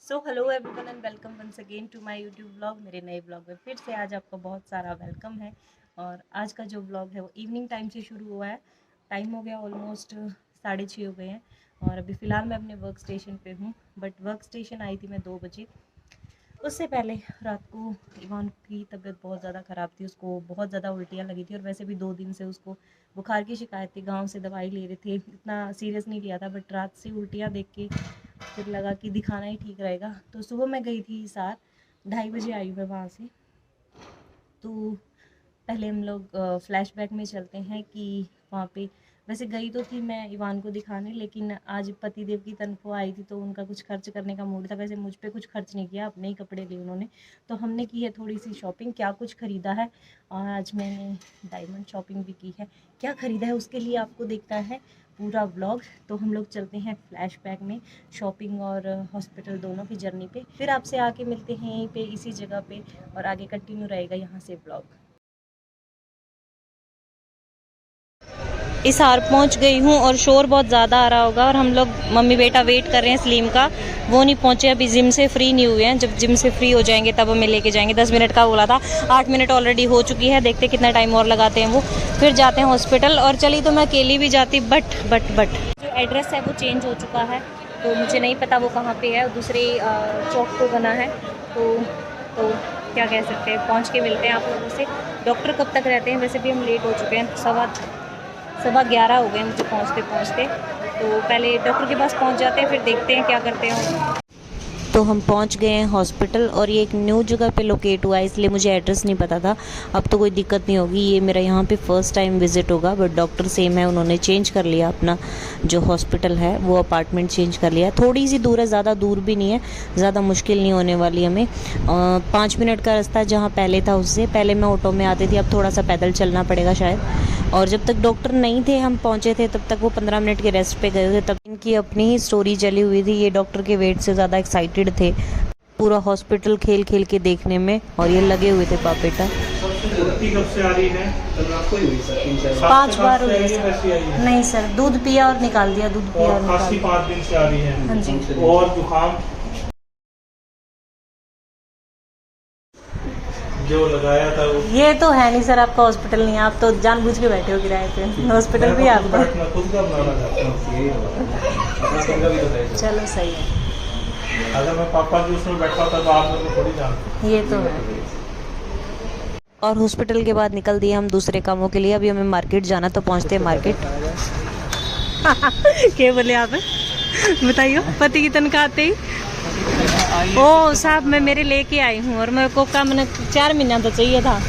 So hello everyone and welcome once again to my YouTube blog. मेरे नए blog में फिर से आज आपका बहुत सारा वेलकम है। और आज का जो ब्लॉग है वो इवनिंग टाइम से शुरू हुआ है। टाइम हो गया ऑलमोस्ट 6:30 हो गए हैं और अभी फ़िलहाल मैं अपने वर्क स्टेशन पे हूँ। बट वर्क स्टेशन आई थी मैं 2 बजे। उससे पहले रात को इवान की तबीयत बहुत ज़्यादा ख़राब थी, उसको बहुत ज़्यादा उल्टियाँ लगी थी और वैसे भी 2 दिन से उसको बुखार की शिकायत थी। गांव से दवाई ले रहे थे, इतना सीरियस नहीं लिया था, बट रात से उल्टियाँ देख के फिर लगा कि दिखाना ही ठीक रहेगा। तो सुबह मैं गई थी 7:30 बजे आई मैं वहाँ से। तो पहले हम लोग फ्लैशबैक में चलते हैं कि वहाँ पे वैसे गई तो थी मैं इवान को दिखाने, लेकिन आज पति देव की तनख्वाह आई थी तो उनका कुछ खर्च करने का मूड था। वैसे मुझ पे कुछ खर्च नहीं किया, अपने ही कपड़े लिए उन्होंने। तो हमने की है थोड़ी सी शॉपिंग, क्या कुछ ख़रीदा है। और आज मैंने डायमंड शॉपिंग भी की है। क्या ख़रीदा है उसके लिए आपको देखना है पूरा व्लॉग। तो हम लोग चलते हैं फ्लैशबैक में, शॉपिंग और हॉस्पिटल दोनों की जर्नी पे। फिर आपसे आके मिलते हैं यहीं पे इसी जगह पे और आगे कंटिन्यू रहेगा यहाँ से व्लॉग। इस हार पहुंच गई हूँ और शोर बहुत ज़्यादा आ रहा होगा और हम लोग मम्मी बेटा वेट कर रहे हैं सलीम का। वो नहीं पहुंचे, अभी जिम से फ्री नहीं हुए हैं। जब जिम से फ्री हो जाएंगे तब हमें लेके जाएंगे। 10 मिनट का बोला था, 8 मिनट ऑलरेडी हो चुकी है। देखते कितना टाइम और लगाते हैं वो। फिर जाते हैं हॉस्पिटल। और चली तो मैं अकेली भी जाती, बट जो एड्रेस है वो चेंज हो चुका है तो मुझे नहीं पता वो कहाँ पर है। दूसरे चौक पर बना है तो क्या कह सकते हैं, पहुँच के मिलते हैं आप लोगों से। डॉक्टर कब तक रहते हैं? वैसे भी हम लेट हो चुके हैं, 11:15 हो गए मुझे पहुंचते पहुंचते। तो पहले डॉक्टर के पास पहुंच जाते हैं, फिर देखते हैं क्या करते हैं। तो हम पहुंच गए हैं हॉस्पिटल और ये एक न्यू जगह पे लोकेट हुआ है, इसलिए मुझे एड्रेस नहीं पता था। अब तो कोई दिक्कत नहीं होगी, ये मेरा यहाँ पे फर्स्ट टाइम विज़िट होगा। बट डॉक्टर सेम है, उन्होंने चेंज कर लिया अपना जो हॉस्पिटल है, वो अपार्टमेंट चेंज कर लिया है। थोड़ी सी दूर है, ज़्यादा दूर भी नहीं है, ज़्यादा मुश्किल नहीं होने वाली हमें। 5 मिनट का रास्ता है जहाँ पहले था उससे। पहले मैं ऑटो में आती थी, अब थोड़ा सा पैदल चलना पड़ेगा शायद। और जब तक डॉक्टर नहीं थे, हम पहुँचे थे, तब तक वो 15 मिनट के रेस्ट पे गए थे। तब इनकी अपनी ही स्टोरी चली हुई थी, ये डॉक्टर के वेट से ज़्यादा एक्साइटेड थे पूरा हॉस्पिटल खेल खेल के देखने में। और ये लगे हुए थे बाप बेटा। कब से आ रही है? 5 बार हुई है सर। नहीं सर, दूध पिया और निकाल दिया, दूध पिया और निकाल खांसी दिया। 5 दिन से आ रही है। हाँ जी। और जुकाम जो लगाया था वो ये तो है नहीं सर, आपका हॉस्पिटल नहीं है, आप तो जानबूझ के बैठे हो किराए पे। हॉस्पिटल भी आपका। मैं खुद का बनाना चाहता हूँ। चलो सही है। अगर मैं पापा जी उसमें बैठा था तो आप लोग को थोड़ी जानते। ये तो है। और हॉस्पिटल के बाद निकल दिए हम दूसरे कामों के लिए। अभी हमें मार्केट जाना, तो पहुंचते हैं मार्केट। क्या बोले आप? बताइए। पति की तनख्वाह आते ही ओ साहब, मैं मेरे लेके आई हूँ और मेरे को का मैंने 4 महीना तो चाहिए था।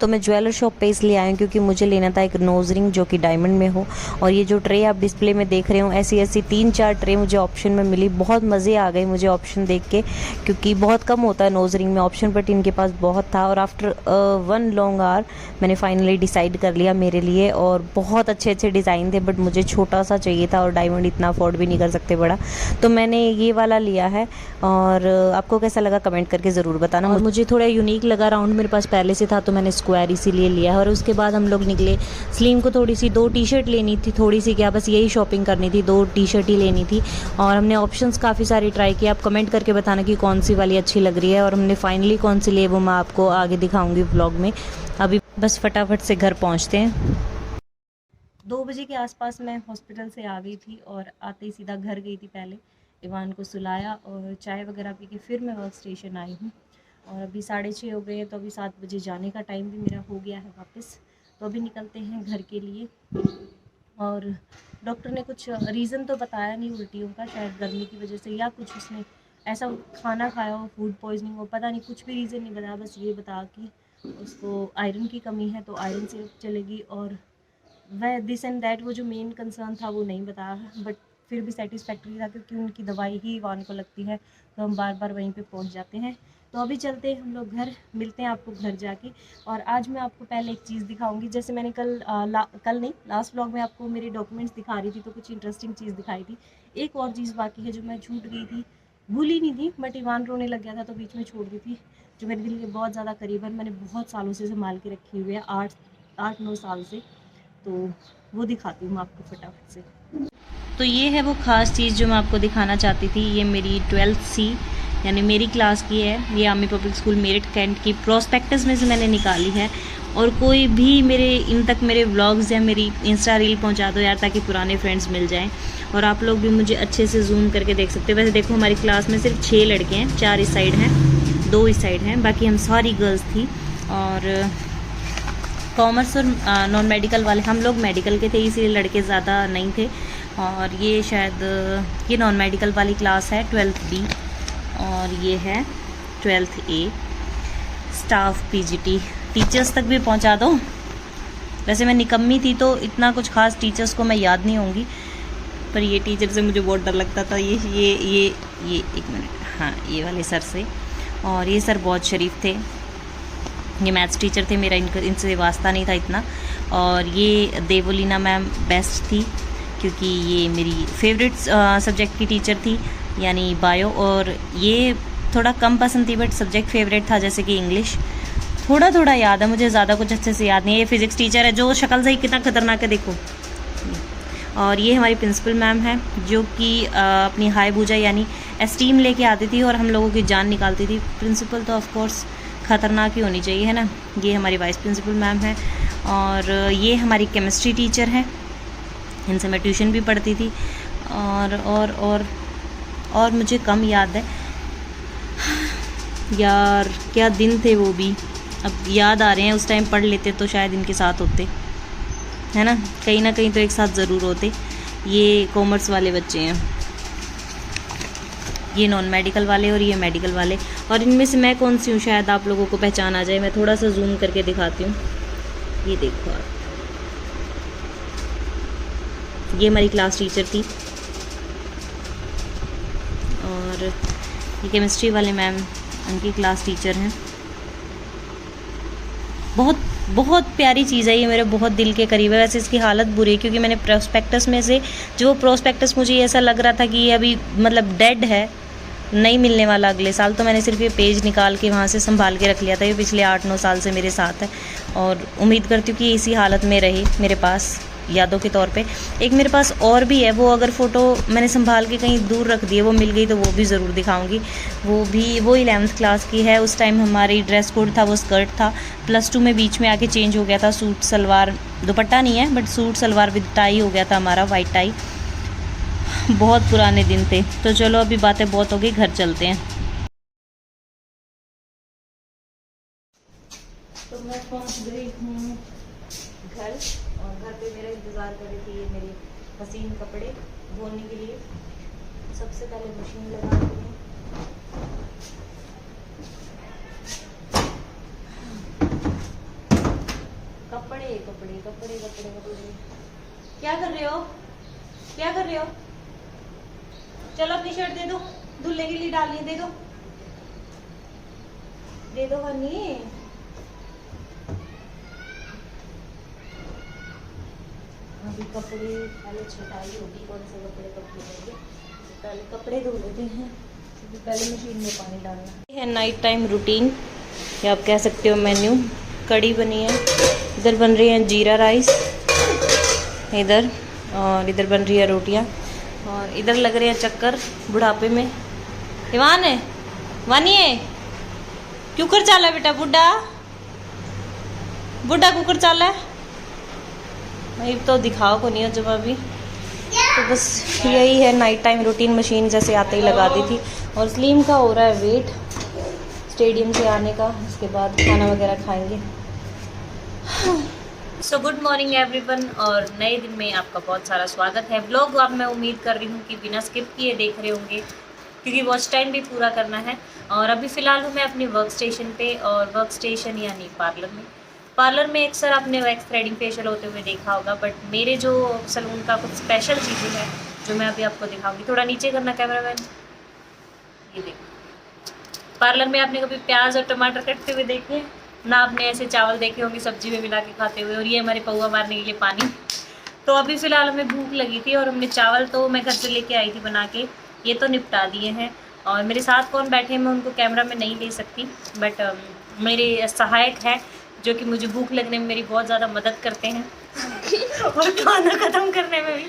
तो मैं ज्वेलर शॉप पे इसलिए आई हूँ क्योंकि मुझे लेना था एक नोज रिंग जो कि डायमंड में हो। और ये जो ट्रे आप डिस्प्ले में देख रहे हो, ऐसी ऐसी 3-4 ट्रे मुझे ऑप्शन में मिली। बहुत मज़े आ गए मुझे ऑप्शन देख के, क्योंकि बहुत कम होता है नोज रिंग में ऑप्शन, बट इनके पास बहुत था। और आफ्टर 1 लॉन्ग आवर मैंने फाइनली डिसाइड कर लिया मेरे लिए। और बहुत अच्छे अच्छे डिज़ाइन थे, बट मुझे छोटा सा चाहिए था और डायमंड इतना अफोर्ड भी नहीं कर सकते बड़ा। तो मैंने ये वाला लिया है। और आपको कैसा लगा कमेंट करके ज़रूर बताना। और मुझे थोड़ा यूनिक लगा, राउंड मेरे पास पहले से था तो मैंने स्क्वायर इसीलिए लिया है। और उसके बाद हम लोग निकले। सलीम को थोड़ी सी 2 टी-शर्ट लेनी थी, थोड़ी सी क्या बस यही शॉपिंग करनी थी, 2 टी-शर्ट ही लेनी थी। और हमने ऑप्शंस काफ़ी सारी ट्राई किए, आप कमेंट करके बताना कि कौन सी वाली अच्छी लग रही है। और हमने फाइनली कौन सी ली वो मैं आपको आगे दिखाऊंगी ब्लॉग में। अभी बस फटाफट से घर पहुँचते हैं। 2 बजे के आसपास मैं हॉस्पिटल से आ गई थी और आते ही सीधा घर गई थी। पहले इवान को सुलाया और चाय वगैरह पी के फिर मैं वर्क स्टेशन आई हूँ। और अभी 6:30 हो गए हैं, तो अभी 7 बजे जाने का टाइम भी मेरा हो गया है वापस। तो अभी निकलते हैं घर के लिए। और डॉक्टर ने कुछ रीज़न तो बताया नहीं उल्टियों का, शायद गर्मी की वजह से या कुछ उसने ऐसा खाना खाया हो, फूड पॉइजनिंग हो, पता नहीं, कुछ भी रीज़न नहीं बताया। बस ये बता कि उसको आयरन की कमी है तो आयरन से चलेगी। और वह दिस एंड दैट, वो जो मेन कंसर्न था वो नहीं बताया, बट फिर भी सेटिस्फैक्ट्री था क्योंकि उनकी दवाई ही इवान को लगती है, तो हम बार बार वहीं पे पहुंच जाते हैं। तो अभी चलते हैं हम लोग घर, मिलते हैं आपको घर जाके। और आज मैं आपको पहले एक चीज़ दिखाऊंगी, जैसे मैंने कल नहीं, लास्ट व्लॉग में आपको मेरे डॉक्यूमेंट्स दिखा रही थी तो कुछ इंटरेस्टिंग चीज़ दिखाई थी। एक और चीज़ बाकी है जो मैं छूट गई थी, भूली नहीं थी, बट इवान रोने लग गया था तो बीच में छोड़ दी थी, जो मेरे दिल के बहुत ज़्यादा करीब है, मैंने बहुत सालों से संभाल के रखी हुई है, 8-9 साल से। तो वो दिखाती हूँ मैं आपको फटाफट से। तो ये है वो ख़ास चीज़ जो मैं आपको दिखाना चाहती थी। ये मेरी 12th C यानी मेरी क्लास की है। ये army public school Meerut cantt की प्रोस्पेक्टस में से मैंने निकाली है। और कोई भी मेरे इन तक मेरे व्लॉग्स या मेरी इंस्टा रील पहुंचा दो यार, ताकि पुराने फ्रेंड्स मिल जाएं। और आप लोग भी मुझे अच्छे से जूम करके देख सकते हो। वैसे देखो हमारी क्लास में सिर्फ 6 लड़के हैं, 4 इस साइड हैं, 2 इस साइड हैं, बाकी हम सारी गर्ल्स थी। और कॉमर्स और नॉन मेडिकल वाले, हम लोग मेडिकल के थे इसलिए लड़के ज़्यादा नहीं थे। और ये शायद ये नॉन मेडिकल वाली क्लास है 12th B और ये है 12th A। Staff PGT, teachers तक भी पहुंचा दो। वैसे मैं निकम्मी थी तो इतना कुछ खास टीचर्स को मैं याद नहीं होंगी, पर ये टीचर से मुझे बहुत डर लगता था। ये एक मिनट, हाँ ये वाले सर से। और ये सर बहुत शरीफ थे, ये मैथ्स टीचर थे, मेरा इनसे वास्ता नहीं था इतना। और ये देवोलीना मैम बेस्ट थी क्योंकि ये मेरी फेवरेट सब्जेक्ट की टीचर थी, यानी बायो। और ये थोड़ा कम पसंद थी बट सब्जेक्ट फेवरेट था, जैसे कि इंग्लिश। थोड़ा थोड़ा याद है मुझे, ज़्यादा कुछ अच्छे से याद नहीं है। ये फिज़िक्स टीचर है जो शक्ल से ही कितना खतरनाक है देखो। और ये हमारी प्रिंसिपल मैम है जो कि अपनी हाई भूजा यानी एस्टीम लेके आती थी और हम लोगों की जान निकालती थी। प्रिंसिपल तो ऑफ कोर्स ख़तरनाक ही होनी चाहिए, है ना। ये हमारी वाइस प्रिंसिपल मैम है। और ये हमारी केमिस्ट्री टीचर है, इनसे मैं ट्यूशन भी पढ़ती थी। और मुझे कम याद है यार, क्या दिन थे वो भी, अब याद आ रहे हैं। उस टाइम पढ़ लेते तो शायद इनके साथ होते, है ना, कहीं ना कहीं तो एक साथ ज़रूर होते। ये कॉमर्स वाले बच्चे हैं, ये नॉन मेडिकल वाले और ये मेडिकल वाले। और इनमें से मैं कौन सी हूँ शायद आप लोगों को पहचान आ जाए। मैं थोड़ा सा जूम करके दिखाती हूँ, ये देखो आप। ये हमारी क्लास टीचर थी। और ये केमिस्ट्री वाले मैम, उनकी क्लास टीचर हैं। बहुत प्यारी चीज़ है ये, मेरे बहुत दिल के करीब है। वैसे इसकी हालत बुरी है क्योंकि मैंने प्रोस्पेक्टस में से जो प्रोस्पेक्टस मुझे ऐसा लग रहा था कि ये अभी मतलब डेड है, नहीं मिलने वाला अगले साल, तो मैंने सिर्फ ये पेज निकाल के वहाँ से संभाल के रख लिया था। ये पिछले 8-9 साल से मेरे साथ है और उम्मीद करती हूँ कि इसी हालत में रहे मेरे पास यादों के तौर पे। एक मेरे पास और भी है, वो अगर फ़ोटो मैंने संभाल के कहीं दूर रख दी है, वो मिल गई तो वो भी ज़रूर दिखाऊंगी। वो 11th क्लास की है। उस टाइम हमारी ड्रेस कोड था वो स्कर्ट था। +2 में बीच में आके चेंज हो गया था, सूट सलवार, दुपट्टा नहीं है but suit salwar with tie हो गया था हमारा, वाइट टाई। बहुत पुराने दिन थे। तो चलो अभी बातें बहुत हो गई, घर चलते हैं। तो मैं पहुंच गई हूँ घर, और घर पे मेरा इंतज़ार कर रही थी ये मेरी हसीन कपड़े धोने के लिए। सबसे पहले मशीन लगा दी है। कपड़े कपड़े कपड़े कपड़े कपड़े। क्या कर रहे हो, क्या कर रहे हो? चलो अपनी शर्ट दे दो, धुलने के लिए डालनी, दे दो हनी। अभी कपड़े पहले छटाई होगी, कौन से कपड़े होंगे, पहले कपड़े धो लेते हैं, पहले मशीन में पानी डालना। ये है नाइट टाइम रूटीन, या आप कह सकते हो मेन्यू। कड़ी बनी है, इधर बन रही है जीरा राइस, इधर, और इधर बन रही है रोटियां, और इधर लग रहे हैं चक्कर बुढ़ापे में। ईवान है, वानी है, क्यों कर चाला है बेटा? बुढ़ा कुकर चाला है भाई, तो दिखाओ को नहीं हो जब अभी। तो बस यही है नाइट टाइम रूटीन। मशीन जैसे आते ही लगा दी थी। और सलीम का हो रहा है वेट स्टेडियम से आने का, उसके बाद खाना वगैरह खाएंगे। सो गुड मॉर्निंग एवरीवन, और नए दिन में आपका बहुत सारा स्वागत है। व्लॉग आप मैं उम्मीद कर रही हूँ कि बिना स्किप किए देख रहे होंगे क्योंकि वॉच टाइम भी पूरा करना है। और अभी फ़िलहाल हूँ मैं अपनी वर्क स्टेशन पे, और वर्क स्टेशन यानी पार्लर में। पार्लर में अक्सर आपने वैक्स थ्रेडिंग फेशियल होते हुए देखा होगा, बट मेरे जो सलून का कुछ स्पेशल चीज़ें हैं जो मैं अभी आपको दिखाऊंगी। थोड़ा नीचे करना कैमरामैन, ये देखो। पार्लर में आपने कभी प्याज और टमाटर कटते हुए देखे ना, आपने ऐसे चावल देखे होंगे सब्जी में मिला के खाते हुए। और ये हमारे पौवा मारने के लिए पानी। तो अभी फ़िलहाल हमें भूख लगी थी और हमने चावल तो मैं घर से लेके आई थी बना के, ये तो निपटा दिए हैं। और मेरे साथ कौन बैठे मैं उनको कैमरा में नहीं ले सकती, बट मेरे सहायक है जो कि मुझे भूख लगने में मेरी बहुत ज़्यादा मदद करते हैं और खाना ख़त्म करने में भी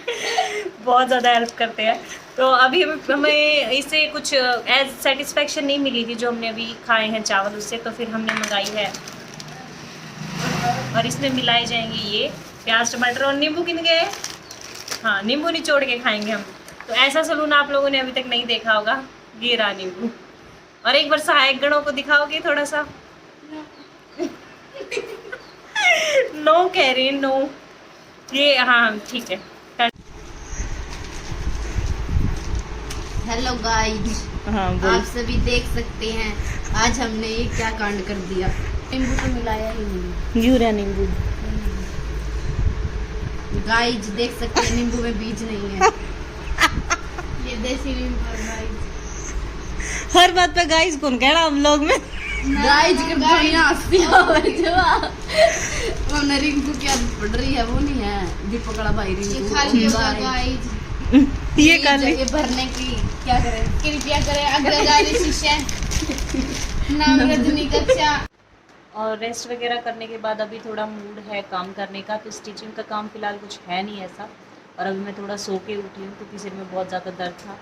बहुत ज़्यादा हेल्प करते हैं। तो अभी हमें इससे कुछ एज सेटिस्फेक्शन नहीं मिली थी जो हमने अभी खाए हैं चावल उससे, तो फिर हमने मंगाई है। और इसमें मिलाए जाएंगे ये प्याज टमाटर और नींबू किन गए। हाँ, नींबू निचोड़ के खाएंगे हम। तो ऐसा सलून आप लोगों ने अभी तक नहीं देखा होगा। ये रहा नींबू। और एक बार सहायक गणों को दिखाओगे थोड़ा सा। नो कह रही, नो। ये हाँ ठीक है। हेलो गाइस, हाँ आप सभी देख सकते हैं आज हमने ये क्या कांड कर दिया। नींबू तो मिलाया ही नहीं। यूरिया नींबू। गाइस देख सकते हैं नींबू में बीज नहीं है। ये देसी नींबू है गाइस। हर बात पे गाइस कौन कह रहा हम लोग में। गाइस के बढ़िया हंसी आवे जवाब। वो रिंकू की आदत पड़ रही है, वो नहीं है दीपक वाला भाई रिंकू। ये खाली होगा गाइस। ये कर ले भरने की क्या करें, कृपया करें अग्रगामी शिष्य नाम रजनी कक्षा। और रेस्ट वगैरह करने के बाद अभी थोड़ा मूड है काम करने का, तो स्टिचिंग का काम फ़िलहाल कुछ है नहीं ऐसा। और अभी मैं थोड़ा सो के उठी हूँ क्योंकि सिर में बहुत ज़्यादा दर्द था।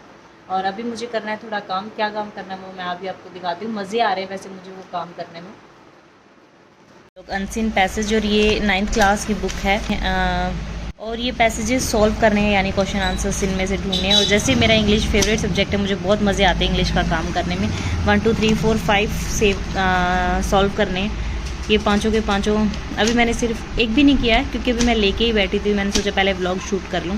और अभी मुझे करना है थोड़ा काम। क्या काम करना है वो मैं अभी आपको दिखाती हूँ। मज़े आ रहे हैं वैसे मुझे वो काम करने में। अनसीन पैसेज, और ये 9th क्लास की बुक है। और ये पैसेजेस सॉल्व करने हैं, यानी क्वेश्चन आंसर्स इनमें से ढूंढने हैं। और जैसे मेरा इंग्लिश फेवरेट सब्जेक्ट है, मुझे बहुत मज़े आते हैं इंग्लिश का काम करने में। 1 2 3 4 5 से सॉल्व करने हैं ये पांचों के पांचों। अभी मैंने सिर्फ एक भी नहीं किया है क्योंकि अभी मैं लेके ही बैठी थी। मैंने सोचा पहले व्लॉग शूट कर लूँ।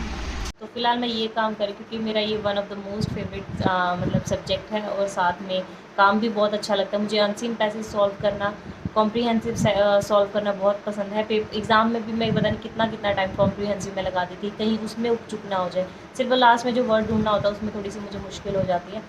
तो फिलहाल मैं ये काम करी क्योंकि मेरा ये one of the most favourite मतलब सब्जेक्ट है। और साथ में काम भी बहुत अच्छा लगता है मुझे। अनसीन पैसेज सॉल्व करना, कॉम्प्रीहेंसिव सॉल्व करना बहुत पसंद है। एग्ज़ाम में भी मैं पता नहीं कितना टाइम कॉम्प्रीहेंसिव में लगाती थी, कहीं उसमें चुप ना हो जाए। सिर्फ लास्ट में जो वर्ड ढूंढना होता है उसमें थोड़ी सी मुझे मुश्किल हो जाती है।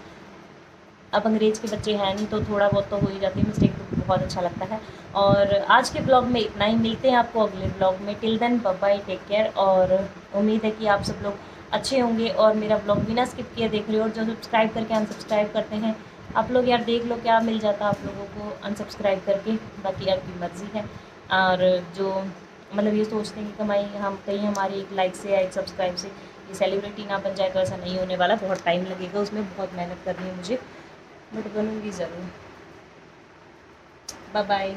अब अंग्रेज़ के बच्चे हैं नहीं तो थोड़ा बहुत तो हो ही जाती है मिस्टेक, तो बहुत अच्छा लगता है। और आज के ब्लॉग में इतना ही। मिलते हैं आपको अगले ब्लॉग में। Till then bye bye, take care. और उम्मीद है कि आप सब लोग अच्छे होंगे और मेरा ब्लॉग बिना स्किप किए देख रहे हो। और जो सब्सक्राइब करके अनसब्सक्राइब करते हैं आप लोग, यार देख लो क्या मिल जाता आप लोगों को अनसब्सक्राइब करके। बाकी आपकी मर्ज़ी है। और जो मतलब ये सोचते हैं कि कमाई हम कहीं हमारी एक लाइक से या एक सब्सक्राइब से ये सेलिब्रिटी ना बन जाए, तो ऐसा नहीं होने वाला। बहुत टाइम लगेगा, उसमें बहुत मेहनत करनी है मुझे, बट बनूँगी ज़रूर। Bye bye.